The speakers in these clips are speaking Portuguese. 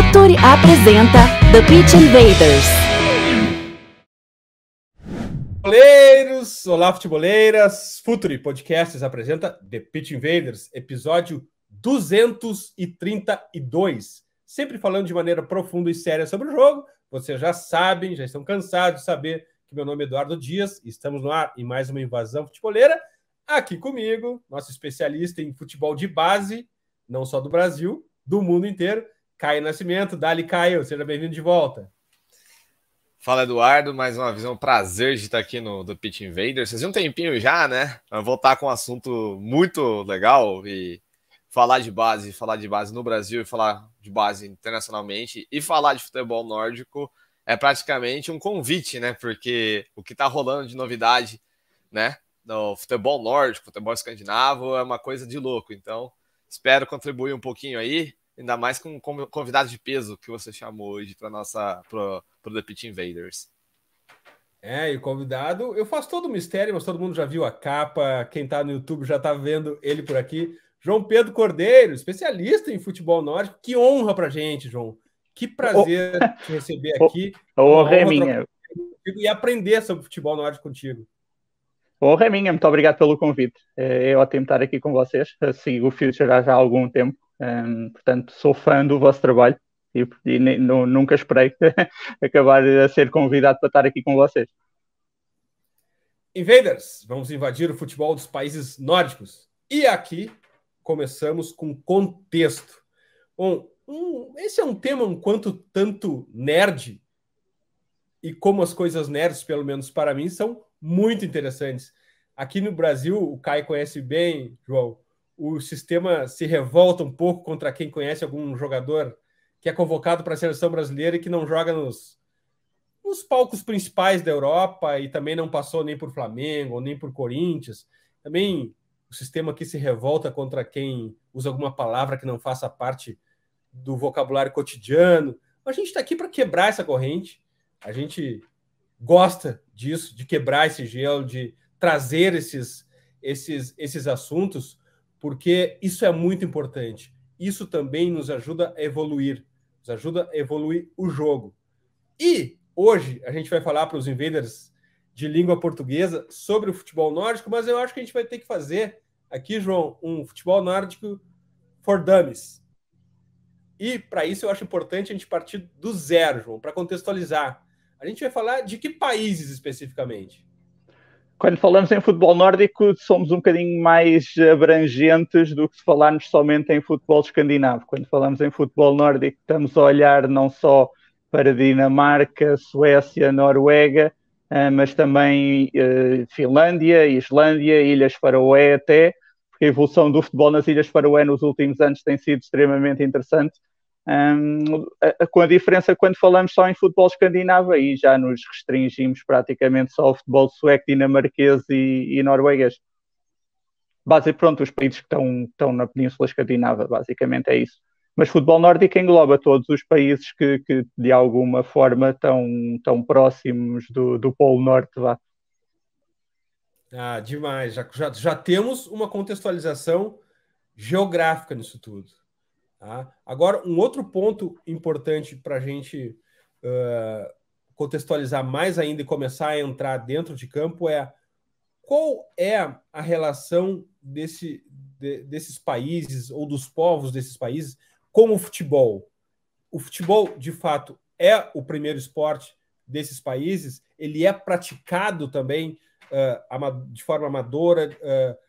Futuri apresenta The Pitch Invaders. Futeboleiros, olá futeboleiras, Futuri Podcasts apresenta The Pitch Invaders, episódio 232, sempre falando de maneira profunda e séria sobre o jogo. Vocês já sabem, já estão cansados de saber que meu nome é Eduardo Dias, e estamos no ar em mais uma invasão futeboleira. Aqui comigo, nosso especialista em futebol de base, não só do Brasil, do mundo inteiro, Caio Nascimento. Dali, Caio, seja bem-vindo de volta. Fala, Eduardo, mais uma vez é um prazer de estar aqui no The Pitch Invaders. Vocês viram um tempinho já, né? Vou voltar com um assunto muito legal e falar de base no Brasil e falar de base internacionalmente e falar de futebol nórdico é praticamente um convite, né? Porque o que está rolando de novidade, né? No futebol nórdico, futebol escandinavo é uma coisa de louco. Então, espero contribuir um pouquinho aí, ainda mais com convidado de peso que você chamou hoje para pro The Pitch Invaders. E o convidado, eu faço todo o mistério, mas todo mundo já viu a capa, quem está no YouTube já está vendo ele por aqui. João Pedro Cordeiro, especialista em futebol nórdico. Que honra pra gente, João. Que prazer te receber aqui. A honra é minha. E aprender sobre futebol nórdico contigo. A honra é minha, muito obrigado pelo convite. É ótimo estar aqui com vocês. Sigo o Future há já algum tempo, portanto sou fã do vosso trabalho e nunca esperei acabar a ser convidado para estar aqui com vocês. Invaders, vamos invadir o futebol dos países nórdicos. E aqui começamos com contexto. Bom, esse é um tema um quanto tanto nerd, e como as coisas nerds, pelo menos para mim, são muito interessantes. Aqui no Brasil, o Caio conhece bem, João, o sistema se revolta um pouco contra quem conhece algum jogador que é convocado para a seleção brasileira e que não joga nos palcos principais da Europa e também não passou nem por Flamengo, nem por Corinthians. Também o sistema aqui se revolta contra quem usa alguma palavra que não faça parte do vocabulário cotidiano. A gente está aqui para quebrar essa corrente. A gente gosta disso, de quebrar esse gelo, de trazer esses assuntos, porque isso é muito importante. Isso também nos ajuda a evoluir, nos ajuda a evoluir o jogo. E hoje a gente vai falar para os invaders de língua portuguesa sobre o futebol nórdico, mas eu acho que a gente vai ter que fazer aqui, João, um futebol nórdico for dummies. E para isso eu acho importante a gente partir do zero, João, para contextualizar. A gente vai falar de que países especificamente? Quando falamos em futebol nórdico, somos um bocadinho mais abrangentes do que se falarmos somente em futebol escandinavo. Quando falamos em futebol nórdico, estamos a olhar não só para Dinamarca, Suécia, Noruega, mas também Finlândia, Islândia, Ilhas Faroé até, porque a evolução do futebol nas Ilhas Faroé nos últimos anos tem sido extremamente interessante. Com a diferença quando falamos só em futebol escandinavo, aí já nos restringimos praticamente só ao futebol sueco, dinamarquês e norueguês. Pronto, os países que estão na Península Escandinava, basicamente é isso. Mas futebol nórdico engloba todos os países que de alguma forma estão próximos do Polo Norte. Demais. Já temos uma contextualização geográfica nisso tudo. Tá? Agora, um outro ponto importante para a gente contextualizar mais ainda e começar a entrar dentro de campo é qual é a relação desses países ou dos povos desses países com o futebol. O futebol, de fato, é o primeiro esporte desses países, ele é praticado também de forma amadora,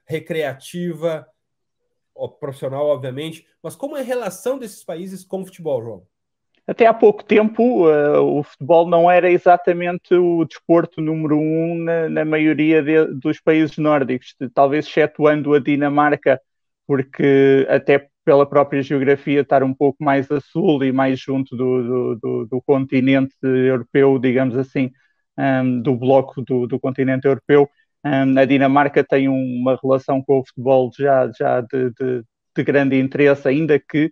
recreativa, profissional, obviamente, mas como é a relação desses países com o futebol, João? Até há pouco tempo, o futebol não era exatamente o desporto número um na maioria dos países nórdicos, talvez excetuando a Dinamarca, porque até pela própria geografia estar um pouco mais a sul e mais junto do continente europeu, digamos assim, do bloco do continente europeu. A Dinamarca tem uma relação com o futebol já de grande interesse, ainda que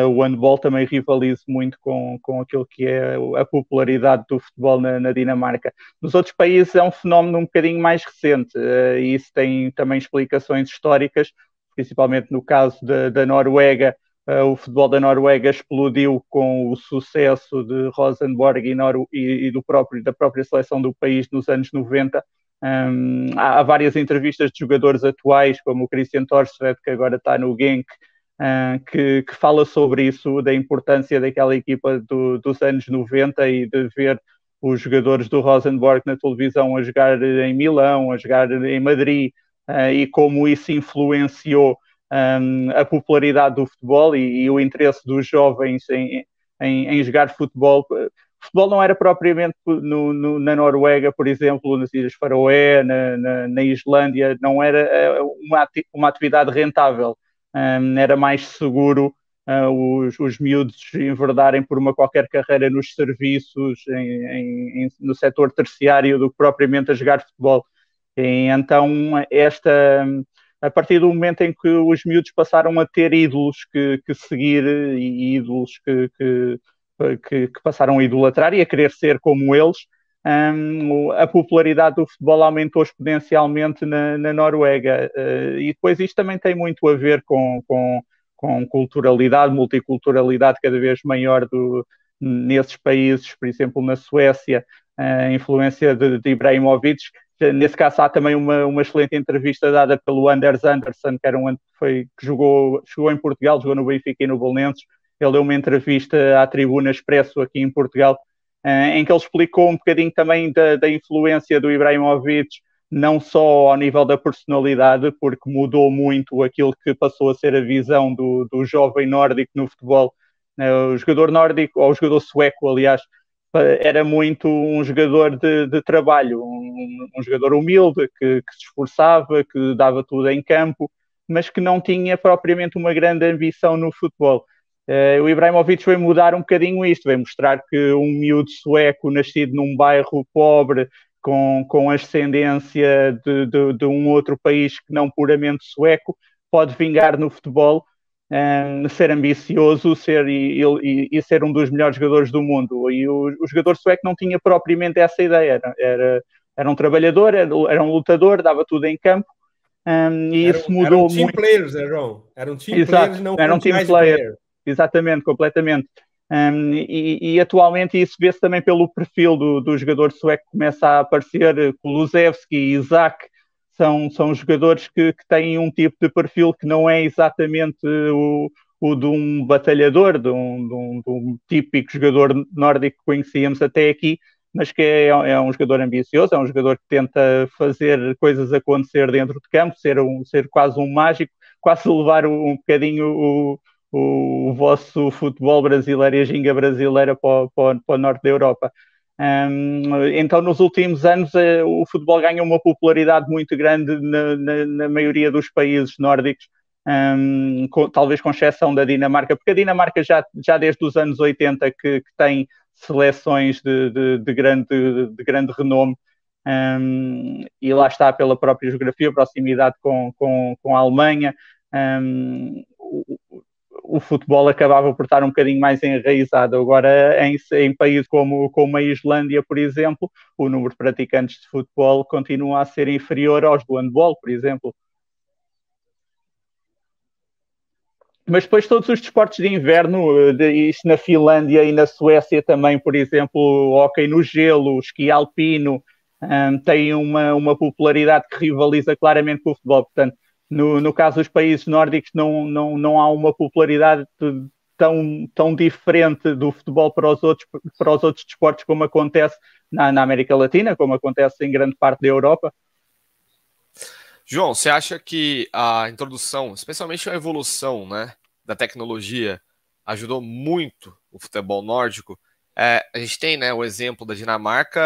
o handball também rivaliza muito com aquilo que é a popularidade do futebol na Dinamarca. Nos outros países é um fenómeno um bocadinho mais recente, e isso tem também explicações históricas, principalmente no caso da Noruega, o futebol da Noruega explodiu com o sucesso de Rosenborg e da própria seleção do país nos anos 90. Há várias entrevistas de jogadores atuais, como o Christian Thorstvedt, que agora está no Genk, que fala sobre isso, da importância daquela equipa dos anos 90 e de ver os jogadores do Rosenborg na televisão a jogar em Milão, a jogar em Madrid, e como isso influenciou a popularidade do futebol e o interesse dos jovens em jogar futebol. Futebol não era propriamente na Noruega, por exemplo, nas Ilhas Faroé, na Islândia, não era uma atividade rentável. Era mais seguro os miúdos enverdarem por uma qualquer carreira nos serviços, no setor terciário, do que propriamente a jogar futebol. E então, a partir do momento em que os miúdos passaram a ter ídolos que seguir e ídolos que passaram a idolatrar e a querer ser como eles, a popularidade do futebol aumentou exponencialmente na Noruega. E depois isto também tem muito a ver com culturalidade, multiculturalidade cada vez maior nesses países, por exemplo, na Suécia, a influência de Ibrahimovic. Nesse caso há também uma excelente entrevista dada pelo Anders Andersson, que jogou em Portugal, jogou no Benfica e no Belenenses. Ele deu uma entrevista à Tribuna Expresso aqui em Portugal, em que ele explicou um bocadinho também da influência do Ibrahimovic, não só ao nível da personalidade, porque mudou muito aquilo que passou a ser a visão do jovem nórdico no futebol. O jogador nórdico, ou o jogador sueco, aliás, era muito um jogador de trabalho, um jogador humilde, que se esforçava, que dava tudo em campo, mas que não tinha propriamente uma grande ambição no futebol. O Ibrahimovic veio mudar um bocadinho isto, veio mostrar que um miúdo sueco nascido num bairro pobre, com ascendência de um outro país que não puramente sueco, pode vingar no futebol, ser ambicioso e ser um dos melhores jogadores do mundo. E o jogador sueco não tinha propriamente essa ideia. Era um trabalhador, era um lutador, dava tudo em campo. E isso mudou muito. Eram team players, né, João? Eram team players, não eram team players. Exatamente, completamente. E atualmente isso vê-se também pelo perfil do jogador sueco que começa a aparecer. Kulusevski e Isaac são jogadores que têm um tipo de perfil que não é exatamente o de um batalhador, de um típico jogador nórdico que conhecíamos até aqui, mas que é um jogador ambicioso, é um jogador que tenta fazer coisas acontecer dentro de campo, ser quase um mágico, quase levar um bocadinho o vosso futebol brasileiro e a ginga brasileira para o norte da Europa. Então, nos últimos anos, o futebol ganha uma popularidade muito grande na maioria dos países nórdicos, talvez com exceção da Dinamarca, porque a Dinamarca já desde os anos 80 que tem seleções de grande renome, e lá está pela própria geografia, proximidade com a Alemanha. O futebol acabava por estar um bocadinho mais enraizado. Agora, em países como a Islândia, por exemplo, o número de praticantes de futebol continua a ser inferior aos do handball, por exemplo. Mas depois todos os desportos de inverno, isto na Finlândia e na Suécia também, por exemplo, o hóquei no gelo, o esqui alpino, têm uma popularidade que rivaliza claramente com o futebol. Portanto, no caso dos países nórdicos, não há uma popularidade tão diferente do futebol para os outros desportos, como acontece na América Latina, como acontece em grande parte da Europa. João, você acha que a introdução, especialmente a evolução, né, da tecnologia, ajudou muito o futebol nórdico? A gente tem, né, o exemplo da Dinamarca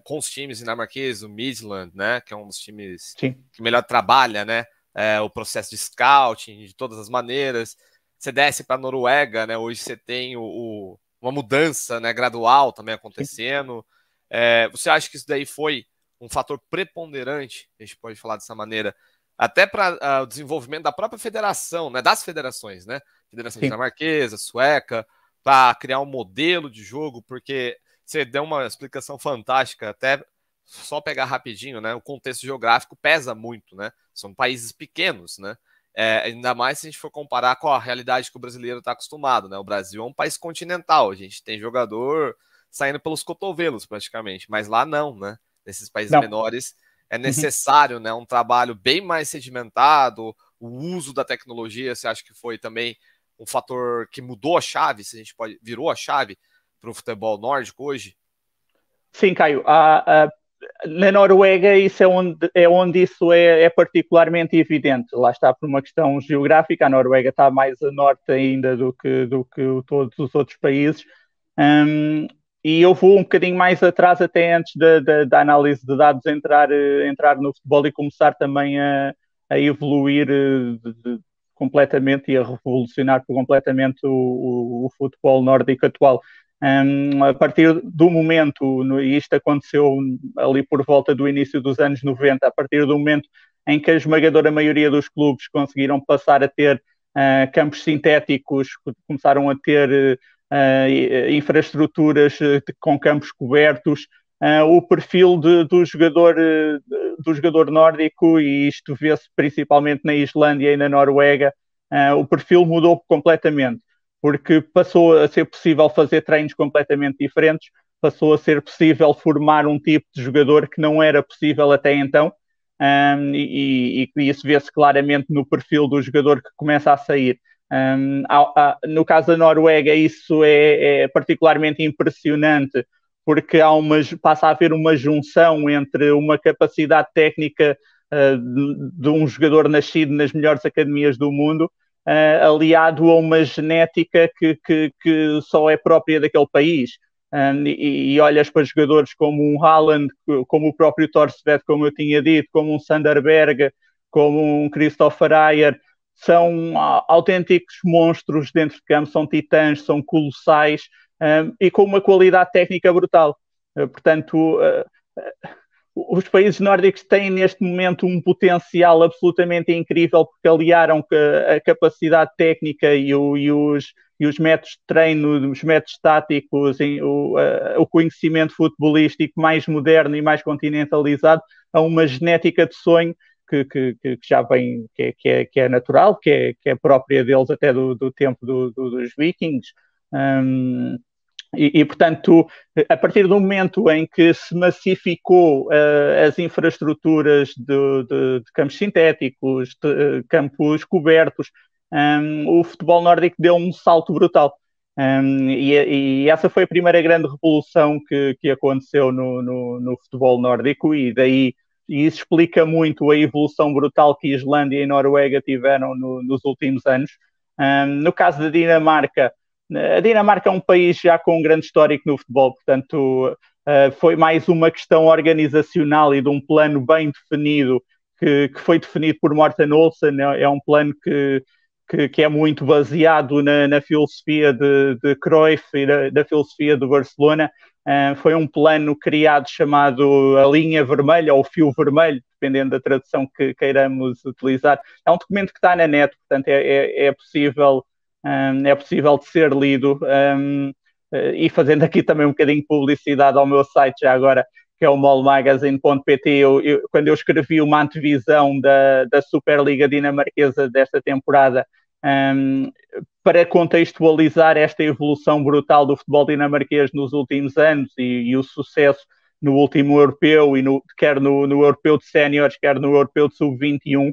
com os times dinamarqueses, o Midland, né, que é um dos times Sim. que melhor trabalha, né, o processo de scouting de todas as maneiras. Você desce para a Noruega, né, hoje você tem uma mudança, né, gradual também acontecendo. Você acha que isso daí foi um fator preponderante, a gente pode falar dessa maneira, até para o desenvolvimento da própria federação, né, das federações, né, federação Sim. dinamarquesa, sueca, para criar um modelo de jogo, porque você deu uma explicação fantástica, até só pegar rapidinho, né, o contexto geográfico pesa muito, né, são países pequenos, né, Ainda mais se a gente for comparar com a realidade que o brasileiro está acostumado, né? O Brasil é um país continental, a gente tem jogador saindo pelos cotovelos praticamente, mas lá não, né? Nesses países menores é necessário, né, um trabalho bem mais sedimentado, o uso da tecnologia. Você acha que foi também um fator que mudou a chave, se a gente virou a chave para o futebol nórdico hoje? Sim, Caio. Na Noruega isso é onde isso é particularmente evidente. Lá está, por uma questão geográfica, a Noruega está mais a norte ainda do que todos os outros países. E eu vou um bocadinho mais atrás, até antes da análise de dados entrar no futebol e começar também a evoluir completamente e a revolucionar completamente o futebol nórdico atual. A partir do momento, e isto aconteceu ali por volta do início dos anos 90, a partir do momento em que a esmagadora maioria dos clubes conseguiram passar a ter campos sintéticos, começaram a ter infraestruturas com campos cobertos, o perfil do jogador nórdico, e isto vê-se principalmente na Islândia e na Noruega, o perfil mudou completamente, porque passou a ser possível fazer treinos completamente diferentes, passou a ser possível formar um tipo de jogador que não era possível até então, e isso vê-se claramente no perfil do jogador que começa a sair. No caso da Noruega, isso é particularmente impressionante, porque passa a haver uma junção entre uma capacidade técnica de um jogador nascido nas melhores academias do mundo, aliado a uma genética que só é própria daquele país. E olhas para jogadores como um Haaland, como o próprio Thorstvedt, como eu tinha dito, como um Sander Berge, como um Christopher Ayer, são autênticos monstros dentro de campo, são titãs, são colossais, e com uma qualidade técnica brutal. Portanto, os países nórdicos têm neste momento um potencial absolutamente incrível, porque aliaram a capacidade técnica e os métodos de treino, os métodos táticos, o conhecimento futebolístico mais moderno e mais continentalizado a uma genética de sonho que já vem, que é natural, que é própria deles até do tempo dos vikings. Portanto, a partir do momento em que se massificou as infraestruturas de campos sintéticos, de campos cobertos, o futebol nórdico deu um salto brutal. E essa foi a primeira grande revolução que aconteceu no futebol nórdico, e daí isso explica muito a evolução brutal que Islândia e Noruega tiveram nos últimos anos. No caso da Dinamarca, a Dinamarca é um país já com um grande histórico no futebol, portanto foi mais uma questão organizacional e de um plano bem definido que foi definido por Morten Olsen. É um plano que é muito baseado na filosofia de Cruyff e da filosofia do Barcelona. Foi um plano criado chamado a linha vermelha ou o fio vermelho, dependendo da tradução que queiramos utilizar. É um documento que está na net, portanto é possível de ser lido, e fazendo aqui também um bocadinho de publicidade ao meu site já agora, que é o molmagazine.pt. Quando eu escrevi uma antevisão da Superliga dinamarquesa desta temporada, para contextualizar esta evolução brutal do futebol dinamarquês nos últimos anos e o sucesso no último europeu, quer no europeu de séniores, quer no europeu de sub-21,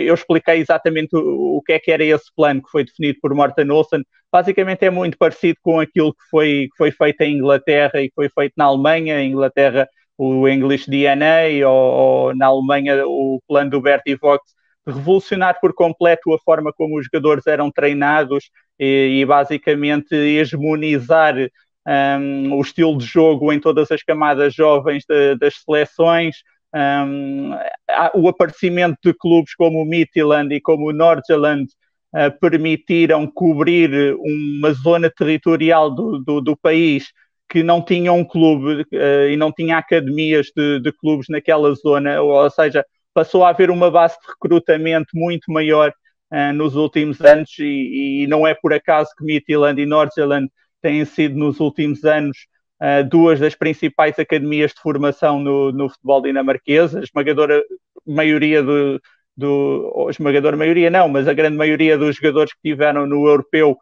eu expliquei exatamente o que era esse plano que foi definido por Morten Olsen. Basicamente é muito parecido com aquilo que foi feito em Inglaterra e que foi feito na Alemanha. Em Inglaterra, o English DNA, ou na Alemanha, o plano do Bertie Vogts, revolucionar por completo a forma como os jogadores eram treinados e basicamente hegemonizar o estilo de jogo em todas as camadas jovens das seleções. O aparecimento de clubes como o Midtjylland e como o Nordsjælland permitiram cobrir uma zona territorial do país que não tinha um clube e não tinha academias de clubes naquela zona, ou seja, passou a haver uma base de recrutamento muito maior nos últimos anos, e não é por acaso que Midtjylland e Nordsjælland têm sido nos últimos anos duas das principais academias de formação no futebol dinamarquês. A esmagadora maioria ou esmagadora maioria não, mas a grande maioria dos jogadores que tiveram no europeu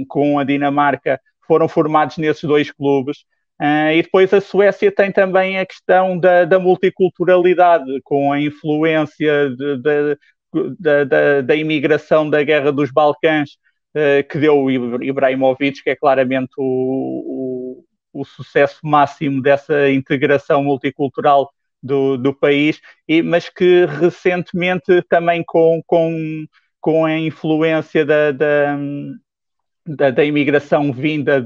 com a Dinamarca foram formados nesses dois clubes. E depois a Suécia tem também a questão da multiculturalidade, com a influência da imigração da Guerra dos Balcãs, que deu o Ibrahimovic, que é claramente o sucesso máximo dessa integração multicultural do país, mas que recentemente também com a influência da imigração vinda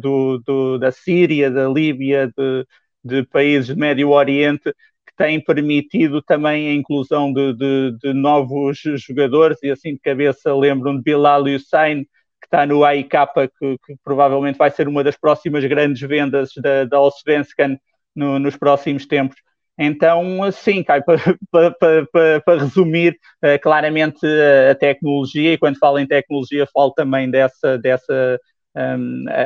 da Síria, da Líbia, de países do Médio Oriente, que têm permitido também a inclusão de novos jogadores, e assim de cabeça lembram de Bilal Hussein, que está no AIK, que provavelmente vai ser uma das próximas grandes vendas da Allsvenskan nos próximos tempos. Então, sim, para resumir, claramente a tecnologia, e quando falo em tecnologia falo também dessa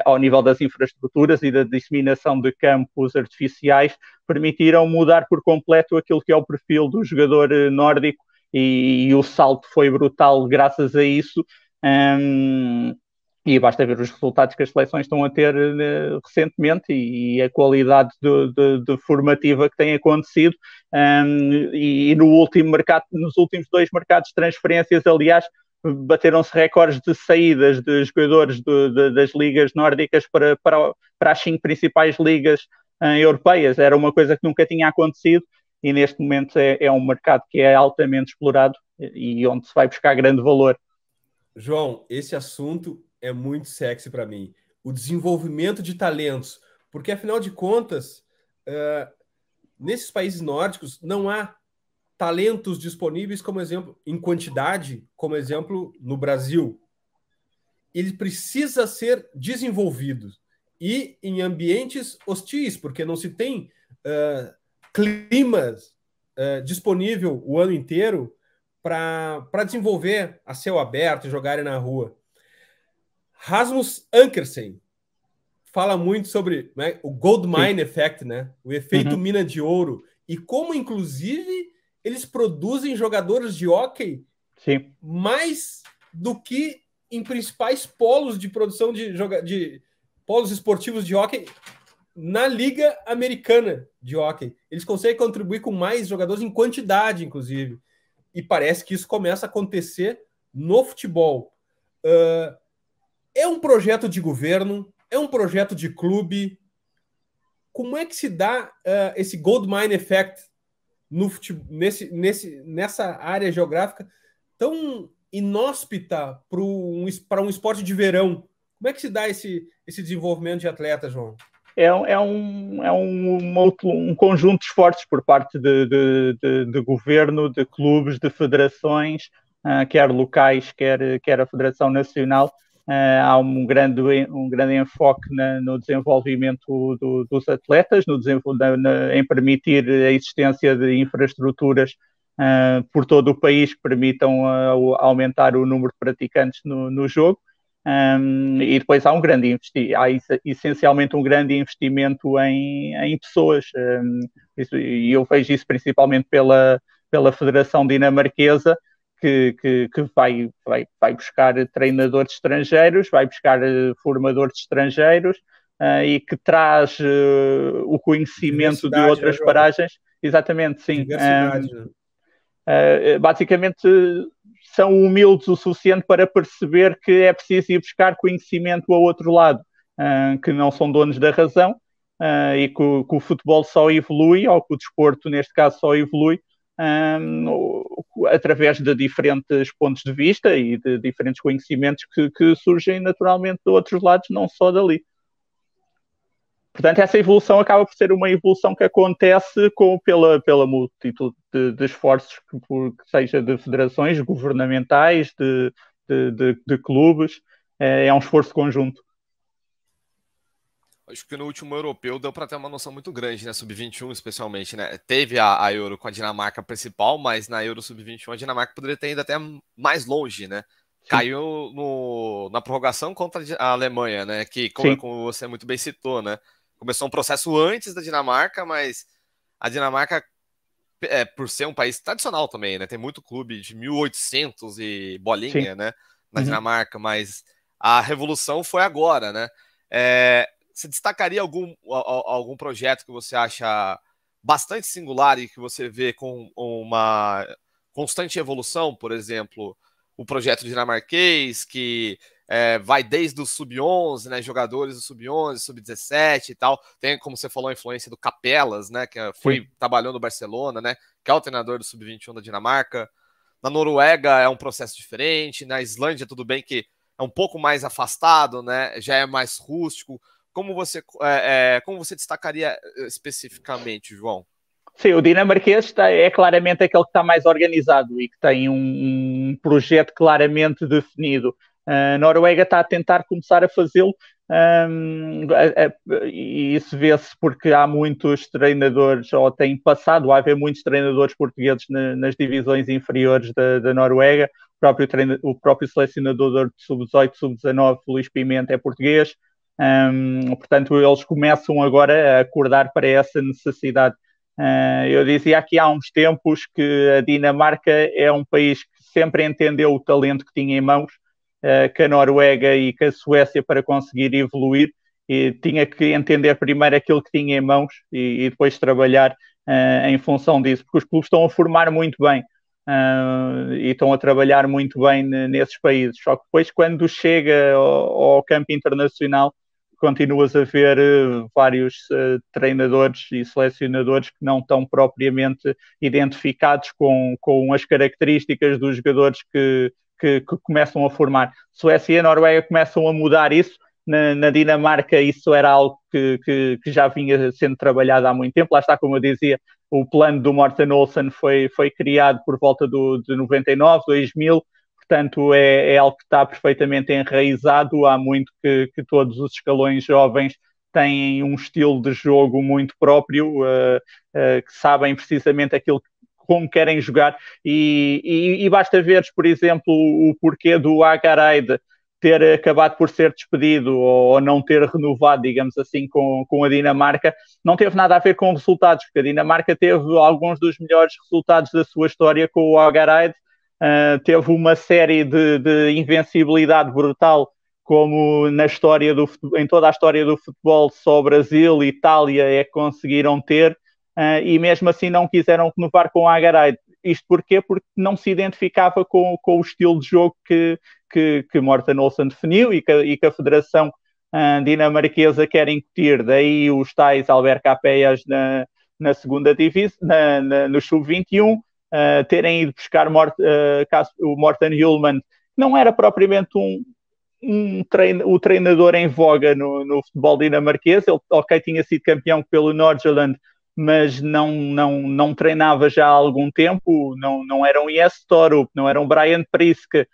ao nível das infraestruturas e da disseminação de campos artificiais, permitiram mudar por completo aquilo que é o perfil do jogador nórdico, e o salto foi brutal graças a isso. E basta ver os resultados que as seleções estão a ter recentemente e a qualidade de formativa que tem acontecido. E nos últimos 2 mercados de transferências, aliás, bateram-se recordes de saídas de jogadores das ligas nórdicas para as 5 principais ligas europeias. Era uma coisa que nunca tinha acontecido, e neste momento é um mercado que é altamente explorado e onde se vai buscar grande valor. João, esse assunto é muito sexy para mim. O desenvolvimento de talentos, porque afinal de contas, nesses países nórdicos não há talentos disponíveis, como exemplo, em quantidade, como exemplo no Brasil. Ele precisa ser desenvolvido e em ambientes hostis, porque não se tem climas disponível o ano inteiro para desenvolver a céu aberto e jogarem na rua. Rasmus Ankersen fala muito sobre, né, o Gold Mine Effect, né, o efeito mina de ouro, e como, inclusive, eles produzem jogadores de hóquei mais do que em principais polos de produção de polos esportivos de hóquei na Liga Americana de hóquei. Eles conseguem contribuir com mais jogadores em quantidade, inclusive. E parece que isso começa a acontecer no futebol. É um projeto de governo, é um projeto de clube. Como é que se dá esse Gold Mine Effect no futebol, nessa área geográfica tão inóspita para um esporte de verão? Como é que se dá esse desenvolvimento de atletas, João? É um conjunto de esforços por parte de governo, de clubes, de federações, quer locais, quer a Federação Nacional. Há um grande enfoque no desenvolvimento dos atletas, em permitir a existência de infraestruturas por todo o país que permitam aumentar o número de praticantes no jogo. E depois há essencialmente um grande investimento em pessoas, e eu vejo isso principalmente pela Federação Dinamarquesa, que vai buscar treinadores estrangeiros, vai buscar formadores estrangeiros, e que traz o conhecimento de outras paragens. Exatamente, sim. Basicamente são humildes o suficiente para perceber que é preciso ir buscar conhecimento ao outro lado, que não são donos da razão, e que o futebol só evolui, ou que o desporto, neste caso, só evolui através de diferentes pontos de vista e de diferentes conhecimentos que surgem naturalmente de outros lados, não só dali. Portanto, essa evolução acaba por ser uma evolução que acontece pela multitude de esforços, que seja de federações governamentais, de clubes. É um esforço conjunto. Acho que no último europeu deu para ter uma noção muito grande, né? Sub-21 especialmente, né? Teve a Euro com a Dinamarca principal, mas na Euro Sub-21 a Dinamarca poderia ter ido até mais longe, né? Sim. Caiu na prorrogação contra a Alemanha, né? Que, como você muito bem citou, né? Começou um processo antes da Dinamarca, mas a Dinamarca por ser um país tradicional também, né? Tem muito clube de 1800 e bolinha, Sim. né? Na Dinamarca, mas a revolução foi agora, né? Você destacaria algum projeto que você acha bastante singular e que você vê com uma constante evolução? Por exemplo, o projeto dinamarquês, que vai desde o sub-11, né, jogadores do sub-11, sub-17 e tal. Tem, como você falou, a influência do Capelas, né, que trabalhou no Barcelona, né, que é o treinador do sub-21 da Dinamarca. Na Noruega é um processo diferente. Na Islândia, tudo bem que é um pouco mais afastado, né, já é mais rústico. Como você destacaria especificamente, João? Sim, o dinamarquês é claramente aquele que está mais organizado e que tem um projeto claramente definido. A Noruega está a tentar começar a fazê-lo, e isso vê-se porque há muitos treinadores, ou tem passado a haver muitos treinadores portugueses nas divisões inferiores da Noruega. O próprio selecionador de sub-18, sub-19, Luís Pimenta, é português. Portanto, eles começam agora a acordar para essa necessidade. Eu dizia aqui há uns tempos que a Dinamarca é um país que sempre entendeu o talento que tinha em mãos, que a Noruega e que a Suécia, para conseguir evoluir, e tinha que entender primeiro aquilo que tinha em mãos e depois trabalhar em função disso, porque os clubes estão a formar muito bem e estão a trabalhar muito bem nesses países. Só que depois, quando chega ao campo internacional, continuas a ver vários treinadores e selecionadores que não estão propriamente identificados com as características dos jogadores que começam a formar. Suécia e a Noruega começam a mudar isso. Na Dinamarca isso era algo que já vinha sendo trabalhado há muito tempo. Lá está, como eu dizia, o plano do Morten Olsen foi criado por volta de 99, 2000. Portanto, é algo que está perfeitamente enraizado. Há muito que todos os escalões jovens têm um estilo de jogo muito próprio, que sabem precisamente aquilo como querem jogar. E basta veres, por exemplo, o porquê do Agareid ter acabado por ser despedido ou não ter renovado, digamos assim, com a Dinamarca. Não teve nada a ver com resultados, porque a Dinamarca teve alguns dos melhores resultados da sua história com o Agareid. Teve uma série de invencibilidade brutal, como em toda a história do futebol, só Brasil e Itália é que conseguiram ter, e mesmo assim não quiseram renovar com a Agareid. Isto porquê? Porque não se identificava com o estilo de jogo que Morten Olsen definiu e que a Federação dinamarquesa quer incutir. Daí os tais Albert Capellas na segunda divisão, no sub-21, terem ido buscar o Morten Hjulmand, não era propriamente o treinador em voga no futebol dinamarquês. Ele, tinha sido campeão pelo Nordsjælland, mas não treinava já há algum tempo. Não era um Jes Torup, não era um Brian Priske,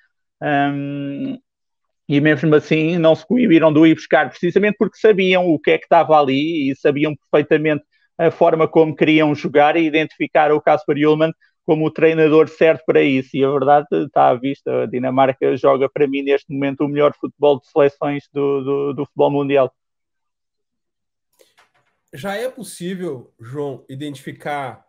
e mesmo assim não se coibiram de o ir buscar, precisamente porque sabiam o que é que estava ali e sabiam perfeitamente a forma como queriam jogar, e identificar o Kasper Hjulmand como o treinador certo para isso. E a verdade está à vista: a Dinamarca joga, para mim, neste momento, o melhor futebol de seleções do futebol mundial. Já é possível, João, identificar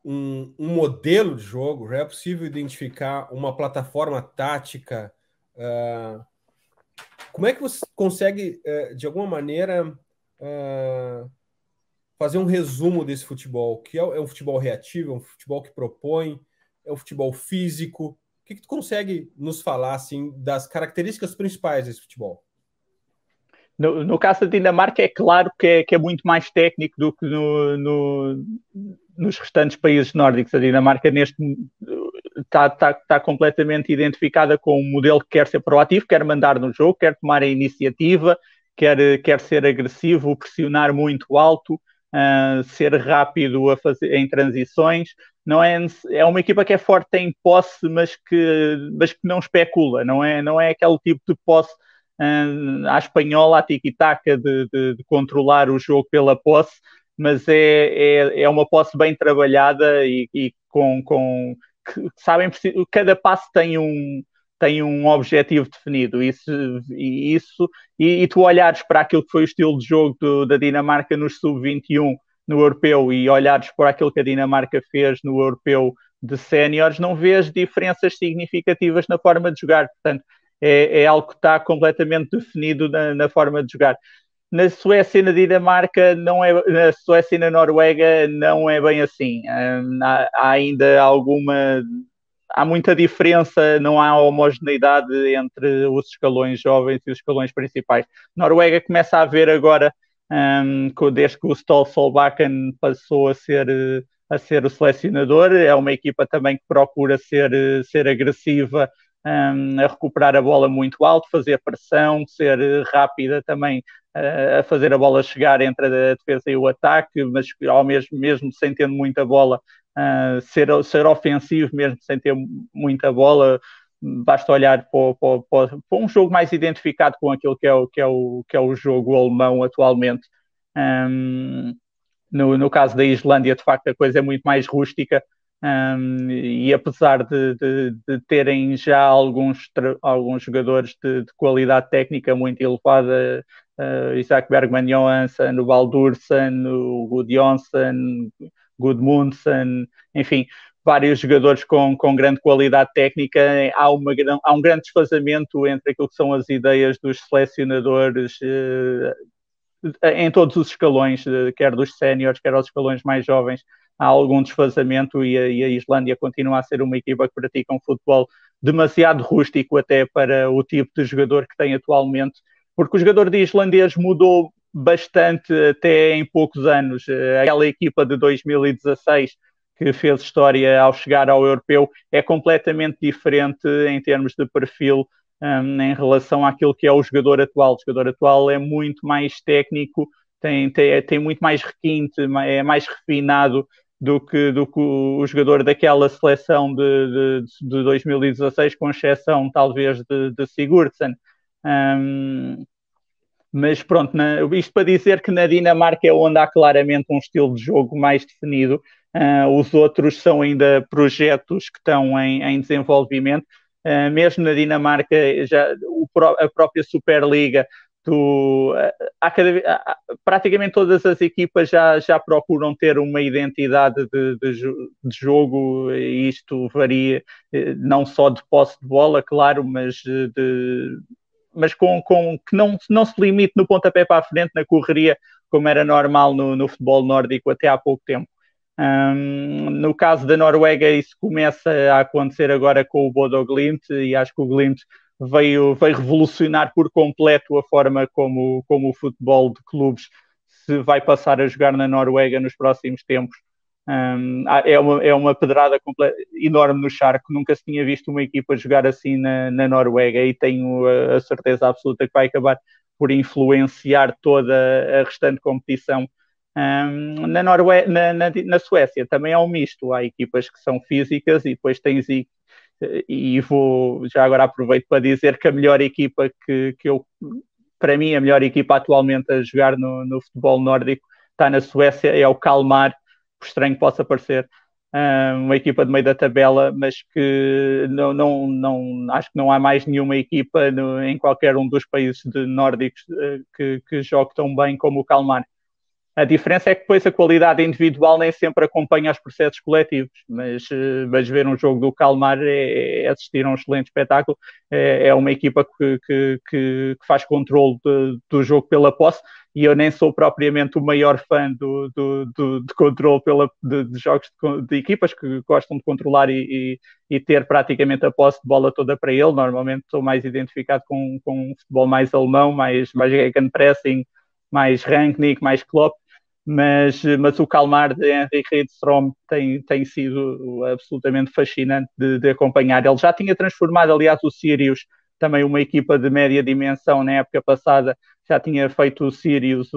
um modelo de jogo? Já é possível identificar uma plataforma tática? Como é que você consegue, de alguma maneira, fazer um resumo desse futebol? Que é um futebol reativo, é um futebol que propõe, é um futebol físico? O que tu consegue nos falar, assim, das características principais desse futebol? No caso da Dinamarca, é claro que é muito mais técnico do que nos restantes países nórdicos. A Dinamarca está completamente identificada com um modelo que quer ser proativo, quer mandar no jogo, quer tomar a iniciativa, quer ser agressivo, pressionar muito alto, ser rápido em transições. Não é uma equipa que é forte em posse, mas que não especula. Não é aquele tipo de posse à espanhola, à tiki-taka, de controlar o jogo pela posse, mas é uma posse bem trabalhada e com sabem, cada passo tem um objetivo definido. E tu olhares para aquilo que foi o estilo de jogo da Dinamarca nos sub-21 no europeu e olhares para aquilo que a Dinamarca fez no europeu de séniores, não vês diferenças significativas na forma de jogar. Portanto, é algo que está completamente definido na forma de jogar. Na Suécia e na Dinamarca, na Suécia e na Noruega, não é bem assim. Há ainda há muita diferença, não há homogeneidade entre os escalões jovens e os escalões principais. Noruega começa a haver agora, desde que o Ståle Solbakken passou a ser o selecionador, é uma equipa também que procura ser agressiva, a recuperar a bola muito alto, fazer pressão, ser rápida também a fazer a bola chegar entre a defesa e o ataque, mas ao mesmo sem ter muita bola, ser ofensivo mesmo sem ter muita bola. Basta olhar para um jogo mais identificado com aquilo que é o jogo alemão atualmente. No caso da Islândia, de facto, a coisa é muito mais rústica, e apesar de terem já alguns jogadores de qualidade técnica muito elevada, Isaac Bergman Johansson, o Baldursson, o Gudjonsson, Gudmundsson, enfim, vários jogadores com grande qualidade técnica, há um grande desfazamento entre aquilo que são as ideias dos selecionadores em todos os escalões, quer dos séniores, quer aos escalões mais jovens. Há algum desfazamento e a Islândia continua a ser uma equipa que pratica um futebol demasiado rústico até para o tipo de jogador que tem atualmente, porque o jogador de islandês mudou bastante até em poucos anos. Aquela equipa de 2016 que fez história ao chegar ao europeu é completamente diferente em termos de perfil em relação àquilo que é o jogador atual. O jogador atual é muito mais técnico, tem muito mais requinte, é mais refinado do que o jogador daquela seleção de 2016, com exceção talvez de Sigurdsson. Mas pronto, isto para dizer que na Dinamarca é onde há claramente um estilo de jogo mais definido. Os outros são ainda projetos que estão em desenvolvimento. Mesmo na Dinamarca, a própria Superliga, praticamente todas as equipas já procuram ter uma identidade de jogo, e isto varia não só de posse de bola, claro, mas com que não se limite no pontapé para a frente, na correria, como era normal no futebol nórdico até há pouco tempo. No caso da Noruega, isso começa a acontecer agora com o Bodo Glimt, e acho que o Glimt veio revolucionar por completo a forma como o futebol de clubes se vai passar a jogar na Noruega nos próximos tempos. É uma pedrada enorme no charco. Nunca se tinha visto uma equipa jogar assim na Noruega, e tenho a certeza absoluta que vai acabar por influenciar toda a restante competição. Na Suécia também há um misto. Há equipas que são físicas, e depois tens, e vou já agora aproveito para dizer que a melhor equipa para mim, a melhor equipa atualmente a jogar no futebol nórdico está na Suécia, é o Kalmar, por estranho que possa parecer. Uma equipa de meio da tabela, mas que acho que não há mais nenhuma equipa em qualquer um dos países nórdicos que jogue tão bem como o Kalmar. A diferença é que depois a qualidade individual nem sempre acompanha os processos coletivos, mas ver um jogo do Kalmar é assistir a um excelente espetáculo. É uma equipa que faz controle do jogo pela posse, e eu nem sou propriamente o maior fã de controle de jogos de equipas que gostam de controlar e ter praticamente a posse de bola toda para ele. Normalmente estou mais identificado com um futebol mais alemão, mais gegenpressing, mais Rangnick, mais Klopp. Mas o Kalmar de Henrik Rydström tem sido absolutamente fascinante de acompanhar. Ele já tinha transformado, aliás, o Sirius, também uma equipa de média dimensão na época passada, já tinha feito o Sirius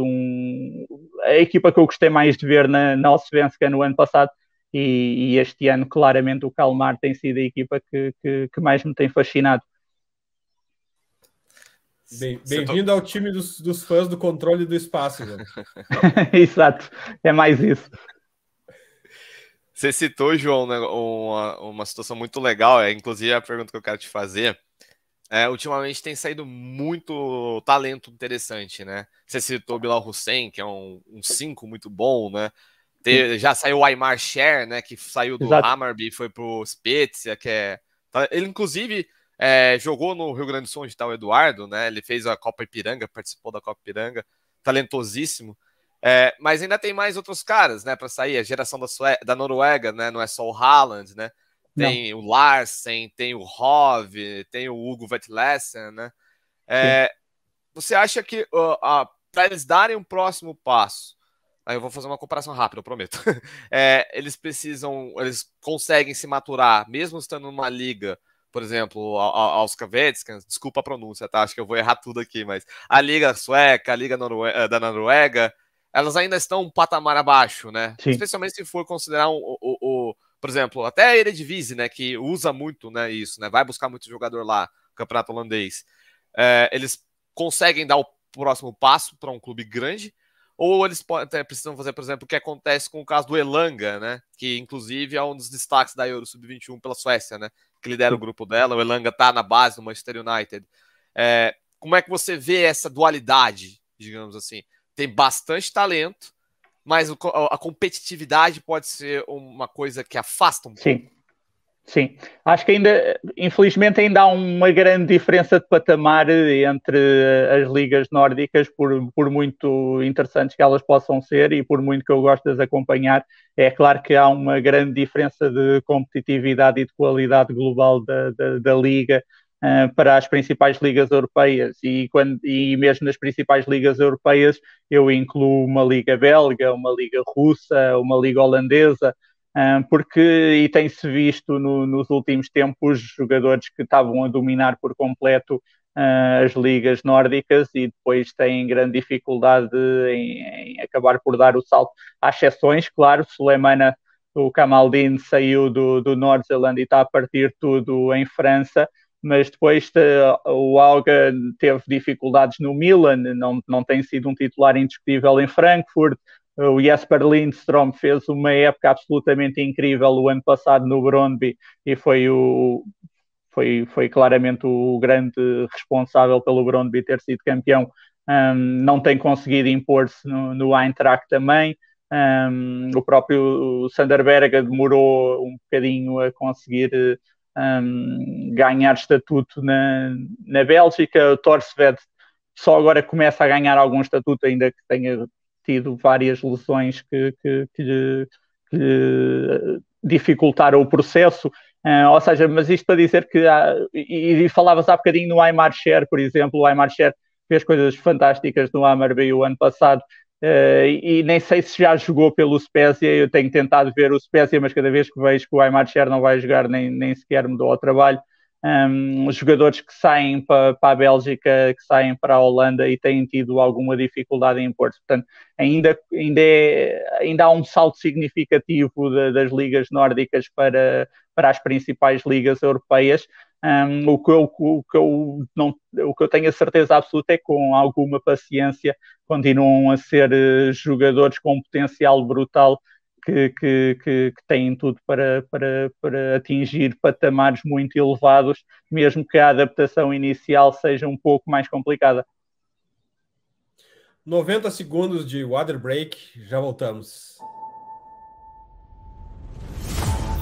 a equipa que eu gostei mais de ver na Allsvenskan no ano passado, e este ano claramente o Kalmar tem sido a equipa que mais me tem fascinado. Bem-vindo ao time dos fãs do controle do espaço. Exato, é mais isso. Você citou, João, né, uma situação muito legal, inclusive a pergunta que eu quero te fazer. ultimamente tem saído muito talento interessante, né? Você citou o Bilal Hussein, que é um 5 muito bom, né? Já saiu o Aymar Cher, né? Que saiu do Hammarby e foi pro Spezia, ele, inclusive, jogou no Rio Grande do Sul, onde está o Eduardo, né? Ele fez a Copa Ipiranga, participou da Copa Ipiranga, talentosíssimo. Mas ainda tem mais outros caras, né? Para sair, a geração da Noruega, né? Não é só o Haaland, né? Tem o Larsen, tem o Hove, tem o Hugo Vetlesen, né? Você acha que para eles darem um próximo passo, aí eu vou fazer uma comparação rápida, eu prometo. Eles conseguem se maturar, mesmo estando numa liga, por exemplo, aos Kavetskan, desculpa a pronúncia, tá? Acho que eu vou errar tudo aqui, mas a liga sueca, a liga da Noruega, elas ainda estão um patamar abaixo, né? Sim. Especialmente se for considerar por exemplo, até a Eredivisie, né, que usa muito, né, isso, né, vai buscar muito jogador lá, campeonato holandês. Eles conseguem dar o próximo passo para um clube grande, ou eles precisam fazer, por exemplo, o que acontece com o caso do Elanga, né, que inclusive é um dos destaques da Euro Sub-21 pela Suécia, né, que lidera o grupo dela. O Elanga tá na base do Manchester United. Como é que você vê essa dualidade, digamos assim? Tem bastante talento, mas a competitividade pode ser uma coisa que afasta um pouco. Sim. Acho que infelizmente, ainda há uma grande diferença de patamar entre as ligas nórdicas, por muito interessantes que elas possam ser e por muito que eu gosto de as acompanhar. É claro que há uma grande diferença de competitividade e de qualidade global da liga para as principais ligas europeias, e mesmo nas principais ligas europeias eu incluo uma liga belga, uma liga russa, uma liga holandesa, porque tem-se visto nos últimos tempos jogadores que estavam a dominar por completo as ligas nórdicas e depois têm grande dificuldade em acabar por dar o salto. Há exceções, claro. Sulemana, o Kamaldeen, saiu do Nordsjælland e está a partir tudo em França, mas depois o Auga teve dificuldades no Milan, não tem sido um titular indiscutível em Frankfurt. O Jesper Lindström fez uma época absolutamente incrível o ano passado no Brøndby e foi claramente o grande responsável pelo Brøndby ter sido campeão. Não tem conseguido impor-se no Eintracht também. O próprio Sander Berge demorou um bocadinho a conseguir ganhar estatuto na Bélgica. O Torsved só agora começa a ganhar algum estatuto, ainda que tenha tido várias lesões que lhe dificultaram o processo. Ou seja, mas isto para dizer que e falavas há bocadinho no Aymar Cher, por exemplo. O Aymar Cher fez coisas fantásticas no Hammarby o ano passado, e nem sei se já jogou pelo Spezia. Eu tenho tentado ver o Spezia, mas cada vez que vejo que o Aymar Cher não vai jogar, nem sequer me dou ao trabalho. Os jogadores que saem para a Bélgica, que saem para a Holanda e têm tido alguma dificuldade em impor-se. Portanto, ainda há um salto significativo das ligas nórdicas para as principais ligas europeias. O que eu tenho a certeza absoluta é que, com alguma paciência, continuam a ser jogadores com um potencial brutal, que têm tudo para atingir patamares muito elevados, mesmo que a adaptação inicial seja um pouco mais complicada. 90 segundos de water break, já voltamos.